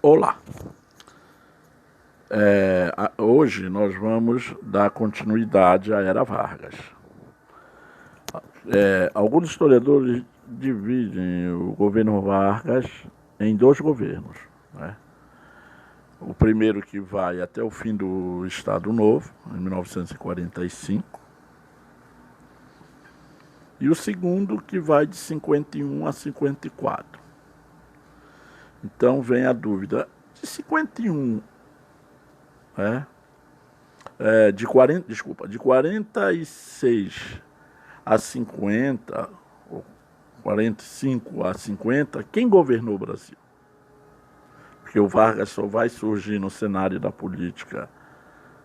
Olá, hoje nós vamos dar continuidade à Era Vargas. Alguns historiadores dividem o governo Vargas em dois governos, né? O primeiro que vai até o fim do Estado Novo, em 1945, e o segundo que vai de 51 a 54. Então vem a dúvida, de 51, de 46 a 50, ou 45 a 50, quem governou o Brasil? Porque o Vargas só vai surgir no cenário da política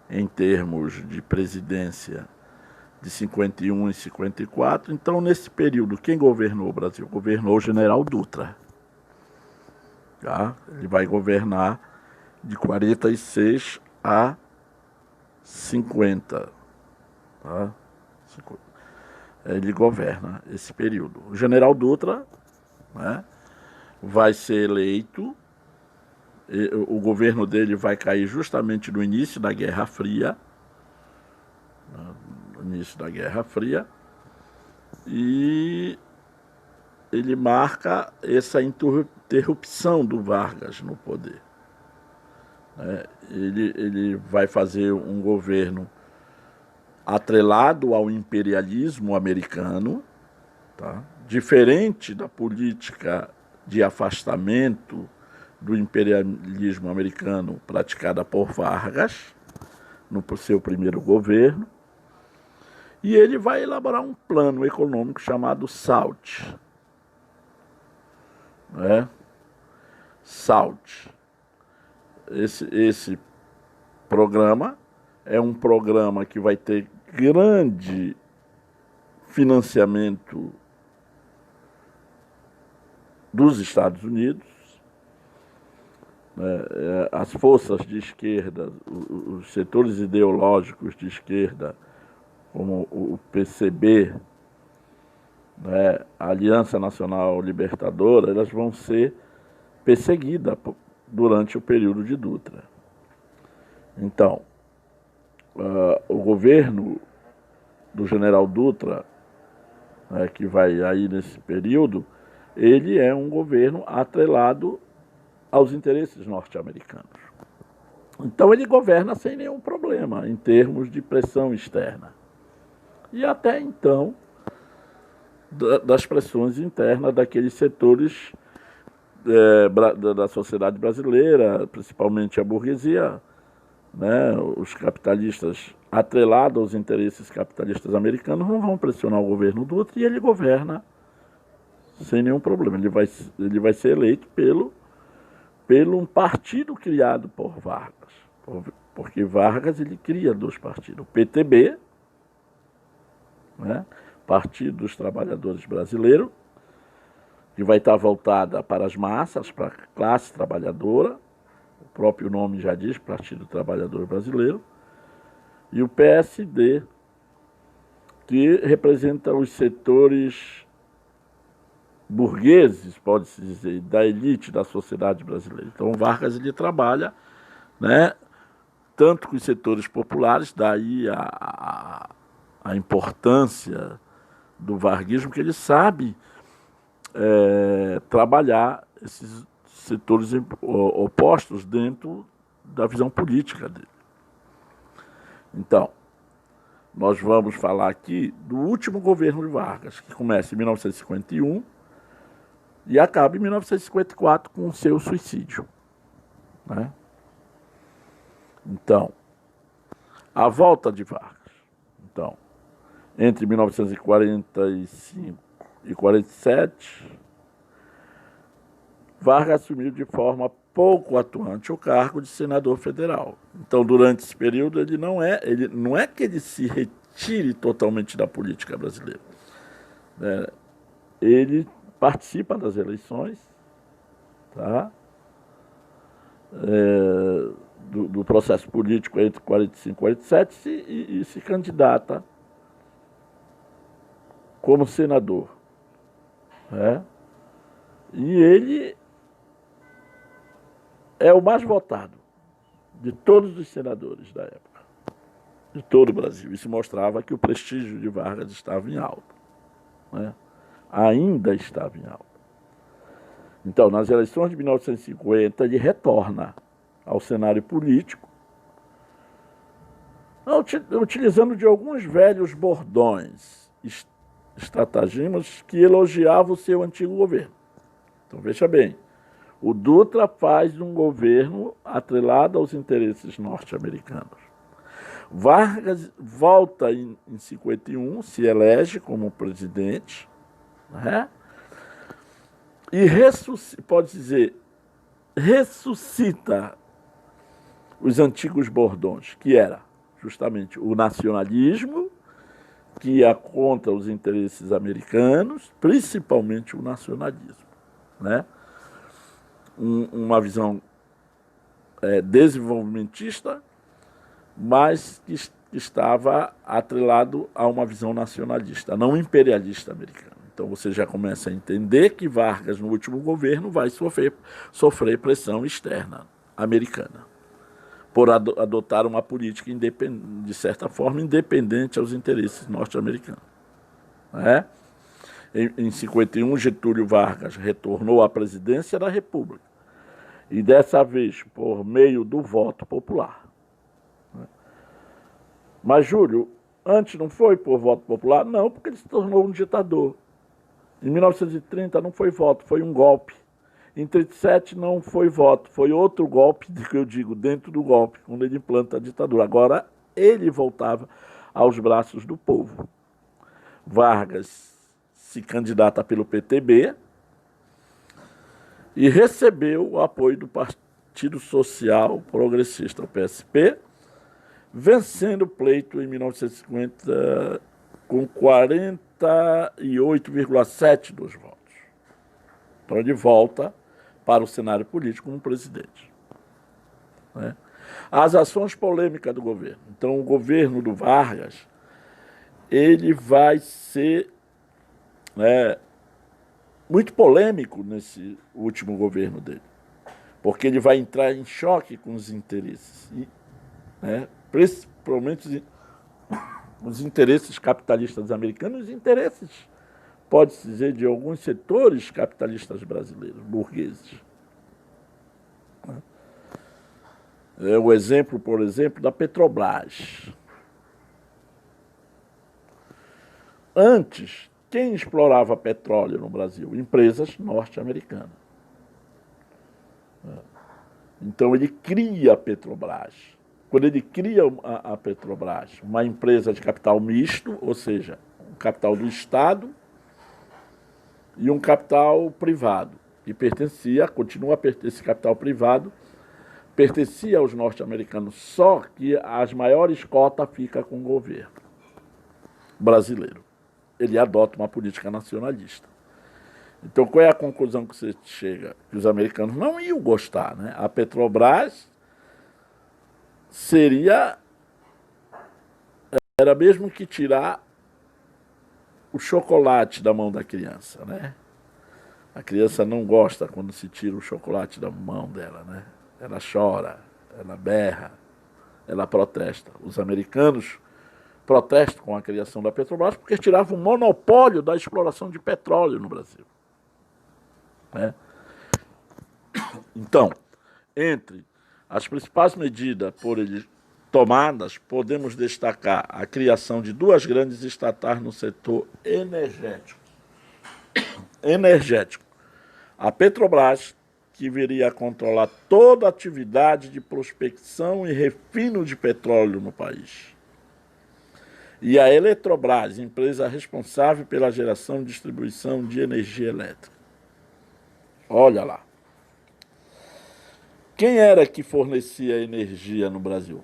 em termos de presidência de 51 e 54. Então, nesse período, quem governou o Brasil? Governou o general Dutra. Tá? Ele vai governar de 46 a 50. Tá? Ele governa esse período. O general Dutra, né, vai ser eleito. O governo dele vai cair justamente no início da Guerra Fria. No início da Guerra Fria. E ele marca essa interrupção do Vargas no poder. Ele vai fazer um governo atrelado ao imperialismo americano, tá? Diferente da política de afastamento do imperialismo americano praticada por Vargas no seu primeiro governo. E ele vai elaborar um plano econômico chamado SALT. SALT. Esse programa é um programa que vai ter grande financiamento dos Estados Unidos. As forças de esquerda, os setores ideológicos de esquerda, como o PCB, a Aliança Nacional Libertadora, elas vão ser perseguidas durante o período de Dutra. Então, o governo do general Dutra, que vai aí nesse período, ele é um governo atrelado aos interesses norte-americanos. Então ele governa sem nenhum problema em termos de pressão externa. E até então, das pressões internas daqueles setores da sociedade brasileira, principalmente a burguesia, os capitalistas atrelados aos interesses capitalistas americanos não vão pressionar o governo Dutra e ele governa sem nenhum problema. Ele vai ser eleito pelo um partido criado por Vargas, porque Vargas ele cria dois partidos, o PTB, Partido dos Trabalhadores Brasileiros, que vai estar voltada para as massas, para a classe trabalhadora, o próprio nome já diz, Partido Trabalhador Brasileiro, e o PSD, que representa os setores burgueses, pode-se dizer, da elite da sociedade brasileira. Então, Vargas ele trabalha, tanto com os setores populares, daí a importância do varguismo, que ele sabe trabalhar esses setores opostos dentro da visão política dele. Então, nós vamos falar aqui do último governo de Vargas, que começa em 1951 e acaba em 1954 com o seu suicídio. Então, a volta de Vargas. Então, entre 1945 e 47, Vargas assumiu de forma pouco atuante o cargo de senador federal. Então, durante esse período, ele não é que ele se retire totalmente da política brasileira. Ele participa das eleições, do processo político entre 45 e 47 e se candidata como senador. E ele é o mais votado de todos os senadores da época, de todo o Brasil. Isso mostrava que o prestígio de Vargas estava em alta, né? Ainda estava em alta. Então, nas eleições de 1950, ele retorna ao cenário político, utilizando de alguns velhos bordões, estratagemas que elogiavam o seu antigo governo. Então, veja bem, o Dutra faz um governo atrelado aos interesses norte-americanos. Vargas volta em 51, se elege como presidente, né? E pode dizer, ressuscita os antigos bordões, que era justamente o nacionalismo, que ia contra os interesses americanos, principalmente o nacionalismo, né? Uma visão desenvolvimentista, mas que estava atrelado a uma visão nacionalista, não imperialista americana. Então você já começa a entender que Vargas, no último governo, vai sofrer pressão externa americana, por adotar uma política, de certa forma, independente aos interesses norte-americanos. Né? Em 51, Getúlio Vargas retornou à presidência da República, e dessa vez por meio do voto popular. Mas Júlio, antes não foi por voto popular? Não, porque ele se tornou um ditador. Em 1930 não foi voto, foi um golpe. Em 1937 não foi voto, foi outro golpe, que eu digo, dentro do golpe, quando ele implanta a ditadura. Agora ele voltava aos braços do povo. Vargas se candidata pelo PTB e recebeu o apoio do Partido Social Progressista, o PSP, vencendo o pleito em 1950 com 48,7% dos votos. Então ele volta para o cenário político como presidente. Né? As ações polêmicas do governo. Então o governo do Vargas, ele vai ser muito polêmico nesse último governo dele, porque ele vai entrar em choque com os interesses, principalmente os interesses capitalistas americanos e os interesses, pode-se dizer, de alguns setores capitalistas brasileiros, burgueses. É o exemplo, por exemplo, da Petrobras. Antes, quem explorava petróleo no Brasil? Empresas norte-americanas. Então ele cria a Petrobras. Quando ele cria a Petrobras, uma empresa de capital misto, ou seja, um capital do Estado e um capital privado, que esse capital privado pertencia aos norte-americanos, só que as maiores cotas ficam com o governo brasileiro. Ele adota uma política nacionalista. Então, qual é a conclusão que você chega? Que os americanos não iam gostar, né? A Petrobras era mesmo que tirar o chocolate da mão da criança, né? A criança não gosta quando se tira o chocolate da mão dela, né? Ela chora, ela berra, ela protesta. Os americanos protestam com a criação da Petrobras porque tiravam o monopólio da exploração de petróleo no Brasil. Né? Então, entre as principais medidas por ele tomadas, podemos destacar a criação de duas grandes estatais no setor energético. A Petrobras, que viria a controlar toda a atividade de prospecção e refino de petróleo no país. E a Eletrobras, empresa responsável pela geração e distribuição de energia elétrica. Olha lá. Quem era que fornecia energia no Brasil?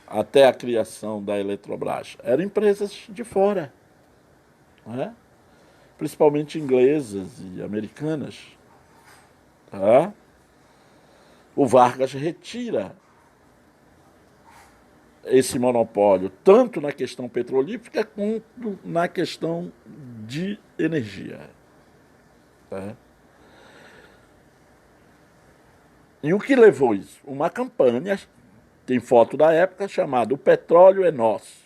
Até a criação da Eletrobras. Eram empresas de fora, né? Principalmente inglesas e americanas. Tá? O Vargas retira esse monopólio, tanto na questão petrolífera quanto na questão de energia. Tá? E o que levou isso? Uma campanha, tem foto da época, chamada O Petróleo é Nosso.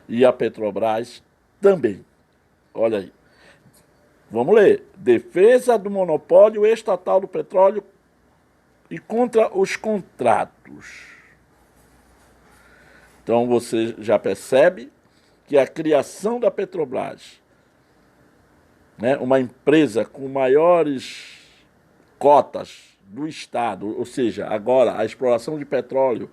E a Petrobras também. Olha aí. Vamos ler. Defesa do monopólio estatal do petróleo e contra os contratos. Então você já percebe que a criação da Petrobras, né, uma empresa com maiores cotas do Estado, ou seja, agora a exploração de petróleo,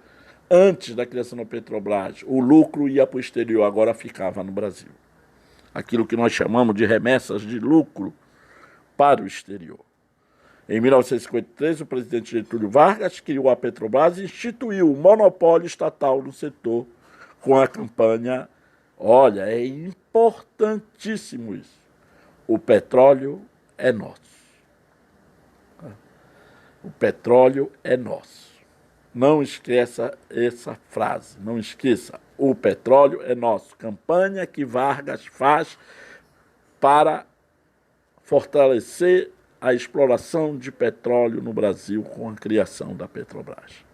antes da criação da Petrobras, o lucro ia para o exterior, agora ficava no Brasil. Aquilo que nós chamamos de remessas de lucro para o exterior. Em 1953, o presidente Getúlio Vargas criou a Petrobras e instituiu o monopólio estatal no setor com a campanha. Olha, é importantíssimo isso. O petróleo é nosso. O petróleo é nosso. Não esqueça essa frase, não esqueça. O petróleo é nosso. Campanha que Vargas faz para fortalecer a exploração de petróleo no Brasil com a criação da Petrobras.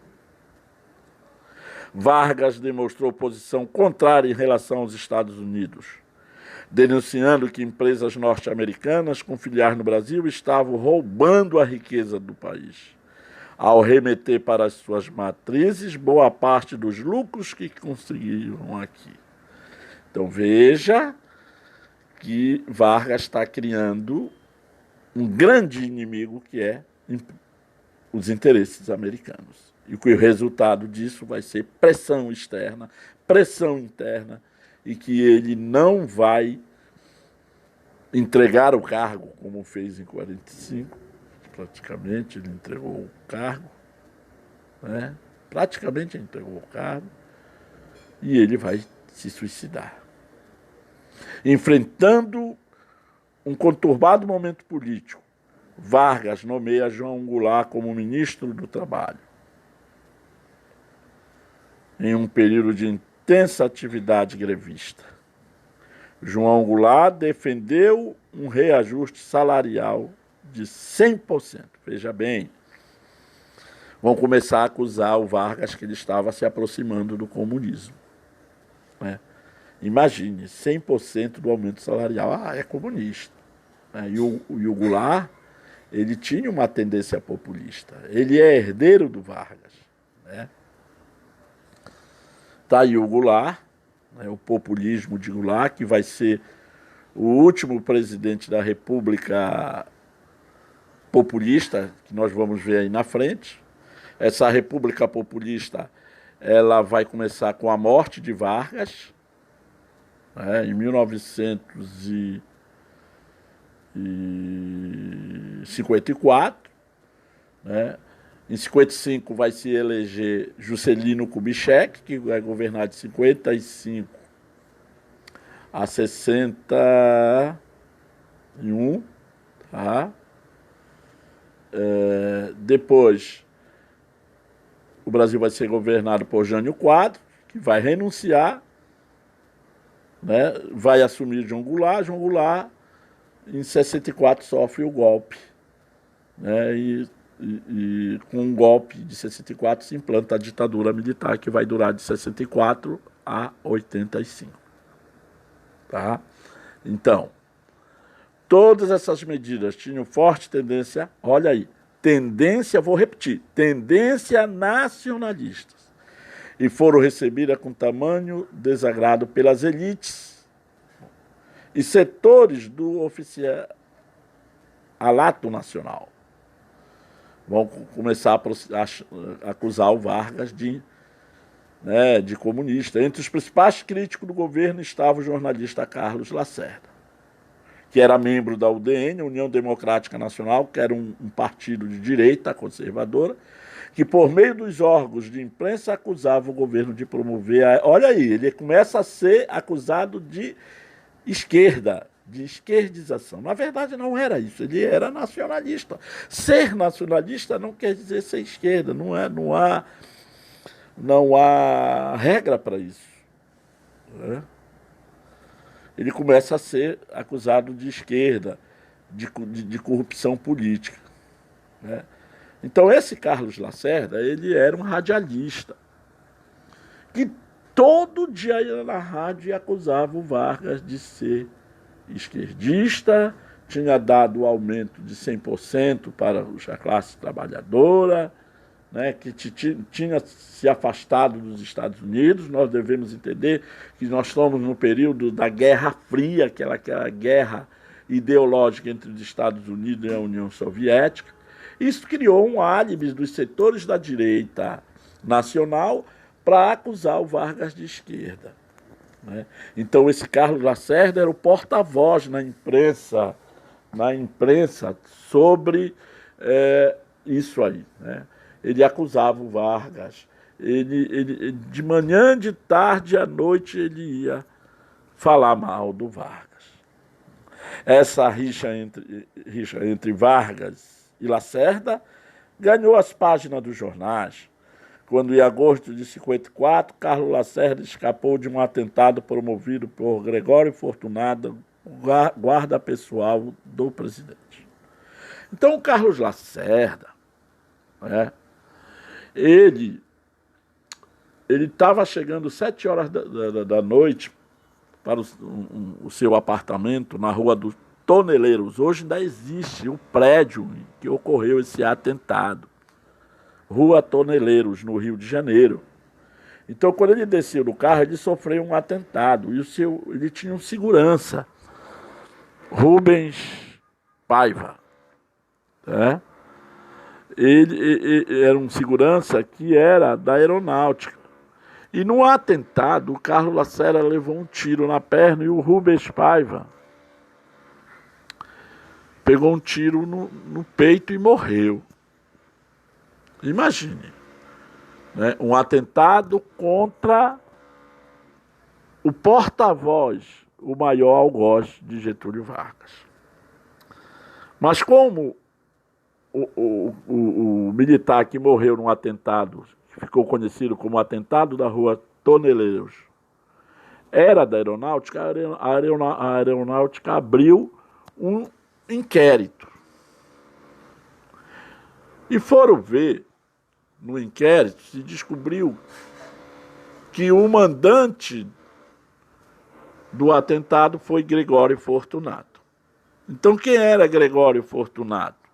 Vargas demonstrou posição contrária em relação aos Estados Unidos, denunciando que empresas norte-americanas com filiais no Brasil estavam roubando a riqueza do país, ao remeter para as suas matrizes boa parte dos lucros que conseguiram aqui. Então veja que Vargas está criando um grande inimigo que é os interesses americanos. E que o resultado disso vai ser pressão externa, pressão interna, e que ele não vai entregar o cargo, como fez em 1945, praticamente ele entregou o cargo, né? Praticamente ele entregou o cargo, e ele vai se suicidar. Enfrentando um conturbado momento político, Vargas nomeia João Goulart como ministro do Trabalho. Em um período de intensa atividade grevista, João Goulart defendeu um reajuste salarial de 100%. Veja bem, vão começar a acusar o Vargas que ele estava se aproximando do comunismo, né? Imagine, 100% do aumento salarial. Ah, é comunista. E o Goulart, ele tinha uma tendência populista. Ele é herdeiro do Vargas, né? Está aí o Goulart, né, o populismo de Goulart, que vai ser o último presidente da República populista, que nós vamos ver aí na frente. Essa República populista, ela vai começar com a morte de Vargas, né, em 1954, né? Em 55 vai se eleger Juscelino Kubitschek, que vai governar de 55 a 61, tá? Depois, o Brasil vai ser governado por Jânio Quadros, que vai renunciar, né? Vai assumir João Goulart. João Goulart, em 64, sofre o golpe, né? E com um golpe de 64 se implanta a ditadura militar, que vai durar de 64 a 85. Tá? Então, todas essas medidas tinham forte tendência, olha aí, tendência, vou repetir, tendência nacionalistas, e foram recebidas com tamanho desagrado pelas elites e setores do oficialato nacional. Vão começar a acusar o Vargas de comunista. Entre os principais críticos do governo estava o jornalista Carlos Lacerda, que era membro da UDN, União Democrática Nacional, que era um partido de direita conservadora, que por meio dos órgãos de imprensa acusava o governo de promover... Olha aí, ele começa a ser acusado de esquerda, de esquerdização. Na verdade, não era isso, ele era nacionalista. Ser nacionalista não quer dizer ser esquerda, não há regra para isso, né? Ele começa a ser acusado de esquerda, de corrupção política, né? Então esse Carlos Lacerda, ele era um radialista, que todo dia ia na rádio e acusava o Vargas de ser esquerdista, tinha dado o aumento de 100% para a classe trabalhadora, né, que tinha se afastado dos Estados Unidos. Nós devemos entender que nós estamos no período da Guerra Fria, aquela guerra ideológica entre os Estados Unidos e a União Soviética. Isso criou um álibi dos setores da direita nacional para acusar o Vargas de esquerda, né? Então esse Carlos Lacerda era o porta-voz na imprensa sobre isso aí, né? Ele acusava o Vargas, ele de manhã, de tarde, à noite ele ia falar mal do Vargas. Essa rixa entre Vargas e Lacerda ganhou as páginas dos jornais, quando em agosto de 54, Carlos Lacerda escapou de um atentado promovido por Gregório Fortunato, guarda pessoal do presidente. Então o Carlos Lacerda, né, ele estava chegando 7 horas da noite para o seu apartamento na Rua dos Toneleiros. Hoje ainda existe o prédio em que ocorreu esse atentado. Rua Toneleiros, no Rio de Janeiro. Então, quando ele desceu do carro, ele sofreu um atentado. E ele tinha um segurança, Rubens Paiva, né? Ele era um segurança que era da aeronáutica. E no atentado, o Carlos Lacerda levou um tiro na perna e o Rubens Paiva pegou um tiro no peito e morreu. Imagine, né, um atentado contra o porta-voz, o maior algoz de Vargas. Mas como o militar que morreu num atentado, que ficou conhecido como atentado da Rua Toneleiros, era da aeronáutica, a aeronáutica abriu um inquérito. E foram ver, no inquérito, se descobriu que o mandante do atentado foi Gregório Fortunato. Então, quem era Gregório Fortunato?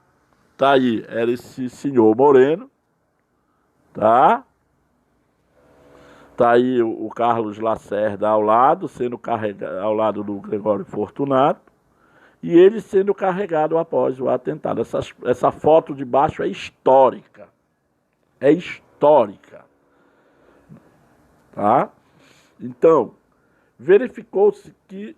Tá aí, era esse senhor Moreno, tá? Tá aí o Carlos Lacerda ao lado, sendo carregado ao lado do Gregório Fortunato, e ele sendo carregado após o atentado. Essa foto de baixo é histórica. É histórica. Tá? Então, verificou-se que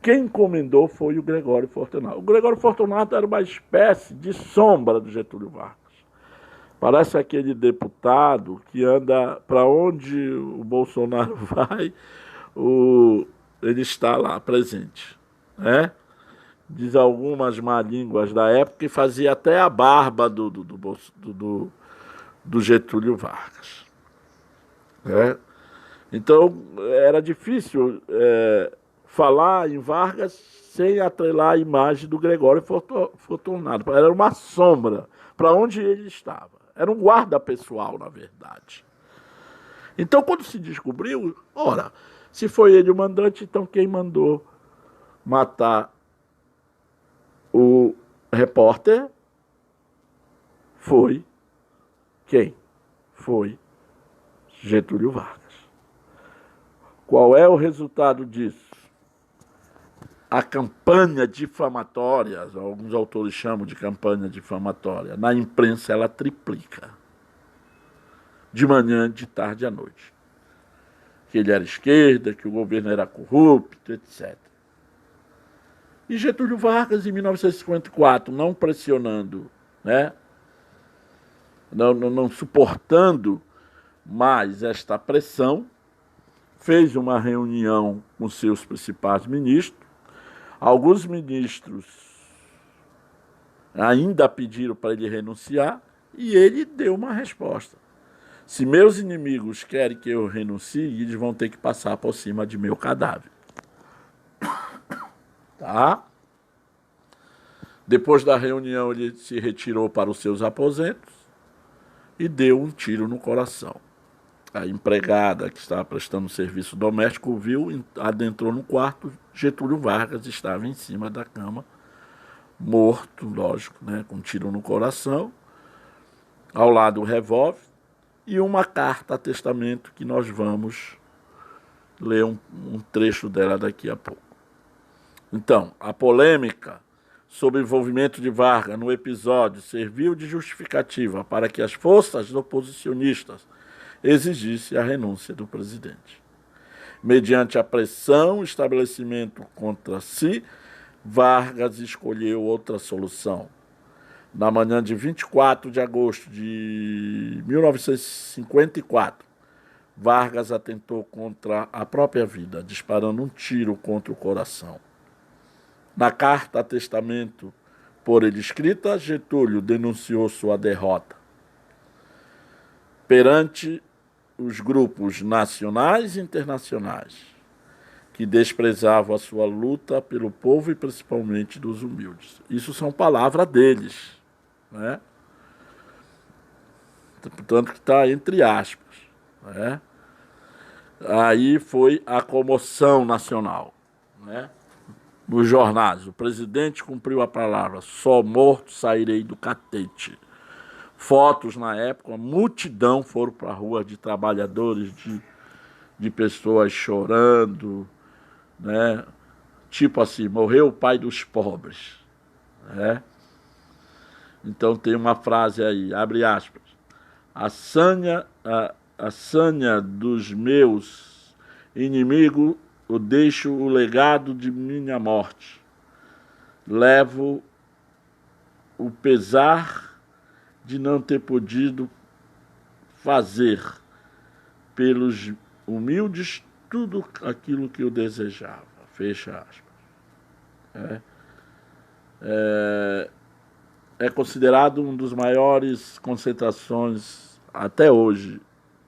quem encomendou foi o Gregório Fortunato. O Gregório Fortunato era uma espécie de sombra do Getúlio Vargas. Parece aquele deputado que anda para onde o Bolsonaro vai, ele está lá presente, né? Diz algumas má línguas da época que fazia até a barba do Getúlio Vargas, né? Então era difícil falar em Vargas sem atrelar a imagem do Gregório Fortunato. Era uma sombra para onde ele estava. Era um guarda pessoal, na verdade. Então, quando se descobriu, ora, se foi ele o mandante, então quem mandou matar o repórter foi quem? Foi Getúlio Vargas. Qual é o resultado disso? A campanha difamatória, alguns autores chamam de campanha difamatória, na imprensa ela triplica. De manhã, de tarde à noite. Que ele era esquerda, que o governo era corrupto, etc. E Getúlio Vargas, em 1954, não pressionando, né? não suportando mais esta pressão, fez uma reunião com seus principais ministros. Alguns ministros ainda pediram para ele renunciar e ele deu uma resposta. Se meus inimigos querem que eu renuncie, eles vão ter que passar por cima de meu cadáver. Tá? Depois da reunião, ele se retirou para os seus aposentos e deu um tiro no coração. A empregada que estava prestando serviço doméstico viu, adentrou no quarto. Getúlio Vargas estava em cima da cama, morto, lógico, né, com um tiro no coração. Ao lado, o revólver e uma carta a testamento que nós vamos ler um trecho dela daqui a pouco. Então, a polêmica sobre o envolvimento de Vargas no episódio serviu de justificativa para que as forças oposicionistas exigissem a renúncia do presidente. Mediante a pressão e estabelecimento contra si, Vargas escolheu outra solução. Na manhã de 24 de agosto de 1954, Vargas atentou contra a própria vida, disparando um tiro contra o coração. Na carta a testamento por ele escrita, Getúlio denunciou sua derrota perante os grupos nacionais e internacionais, que desprezavam a sua luta pelo povo e principalmente dos humildes. Isso são palavras deles, né? Portanto, que está entre aspas, né? Aí foi a comoção nacional, né? Nos jornais, o presidente cumpriu a palavra, só morto sairei do catete. Fotos na época, uma multidão foram para a rua de trabalhadores, de pessoas chorando, né? Tipo assim, morreu o pai dos pobres, né? Então tem uma frase aí, abre aspas, a sanha dos meus inimigos, eu deixo o legado de minha morte. Levo o pesar de não ter podido fazer pelos humildes tudo aquilo que eu desejava. Fecha aspas. É considerado um dos maiores concentrações até hoje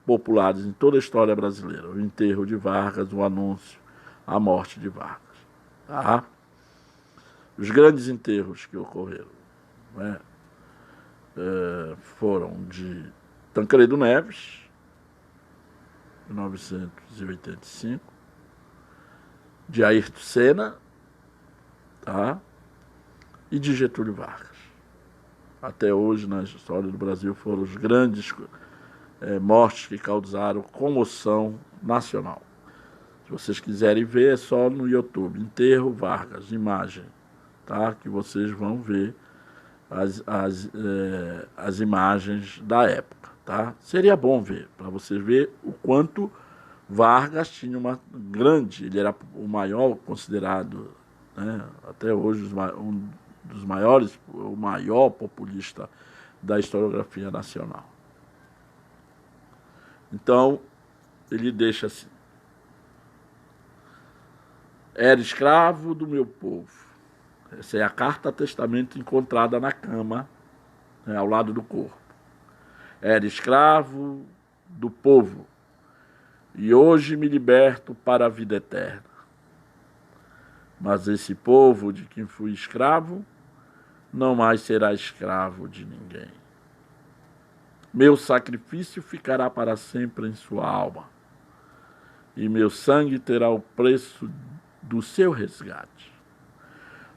populares em toda a história brasileira. O enterro de Vargas, o anúncio, a morte de Vargas. Tá? Os grandes enterros que ocorreram, né, foram de Tancredo Neves, 1985, de Ayrton Senna, tá? E de Getúlio Vargas. Até hoje, na história do Brasil, foram os grandes mortes que causaram comoção nacional. Se vocês quiserem ver, é só no YouTube, Enterro Vargas, imagem, tá? Que vocês vão ver as imagens da época, tá? Seria bom ver, para vocês verem o quanto Vargas tinha uma grande, ele era o maior considerado, né, até hoje um dos maiores, o maior populista da historiografia nacional. Então, ele deixa assim: era escravo do meu povo. Essa é a carta a testamento encontrada na cama, né, ao lado do corpo. Era escravo do povo, e hoje me liberto para a vida eterna. Mas esse povo de quem fui escravo, não mais será escravo de ninguém. Meu sacrifício ficará para sempre em sua alma, e meu sangue terá o preço do seu resgate.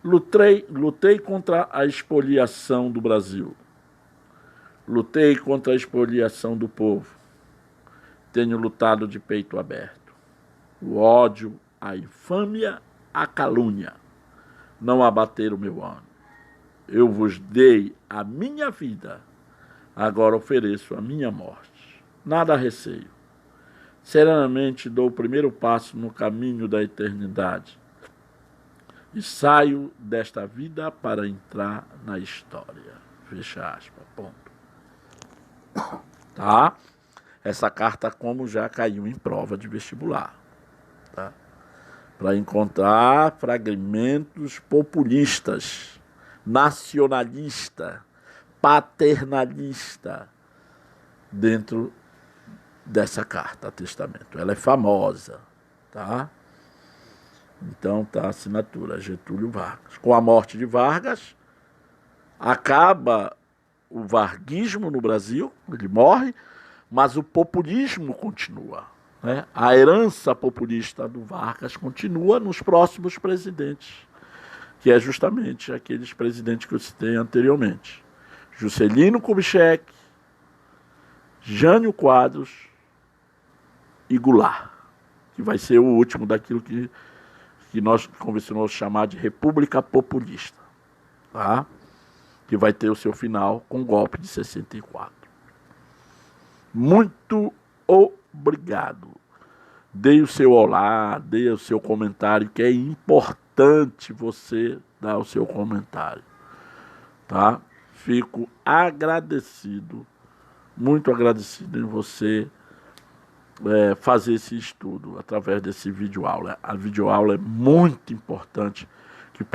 Lutei contra a expoliação do Brasil. Lutei contra a expoliação do povo. Tenho lutado de peito aberto. O ódio, a infâmia, a calúnia não abateram o meu ânimo. Eu vos dei a minha vida, agora ofereço a minha morte. Nada receio. Serenamente dou o primeiro passo no caminho da eternidade e saio desta vida para entrar na história. Fecha aspas. Ponto. Tá? Essa carta, como já caiu em prova de vestibular, tá? Para encontrar fragmentos populistas, nacionalista, paternalista dentro dessa carta a testamento. Ela é famosa, tá? Então tá a assinatura, Getúlio Vargas. Com a morte de Vargas, acaba o varguismo no Brasil, ele morre, mas o populismo continua. Né? A herança populista do Vargas continua nos próximos presidentes, que é justamente aqueles presidentes que eu citei anteriormente. Juscelino Kubitschek, Jânio Quadros e Goulart, que vai ser o último daquilo que nós convencionamos chamar de República Populista, tá? Que vai ter o seu final com o golpe de 64. Muito obrigado. Dê o seu olá, dê o seu comentário, que é importante você dar o seu comentário, tá? Fico agradecido, muito agradecido em você fazer esse estudo através desse videoaula. A videoaula é muito importante,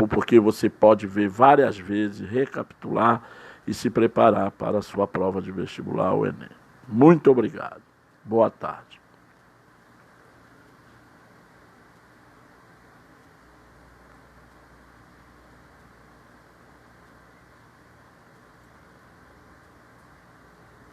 porque você pode ver várias vezes, recapitular e se preparar para a sua prova de vestibular, o Enem. Muito obrigado. Boa tarde.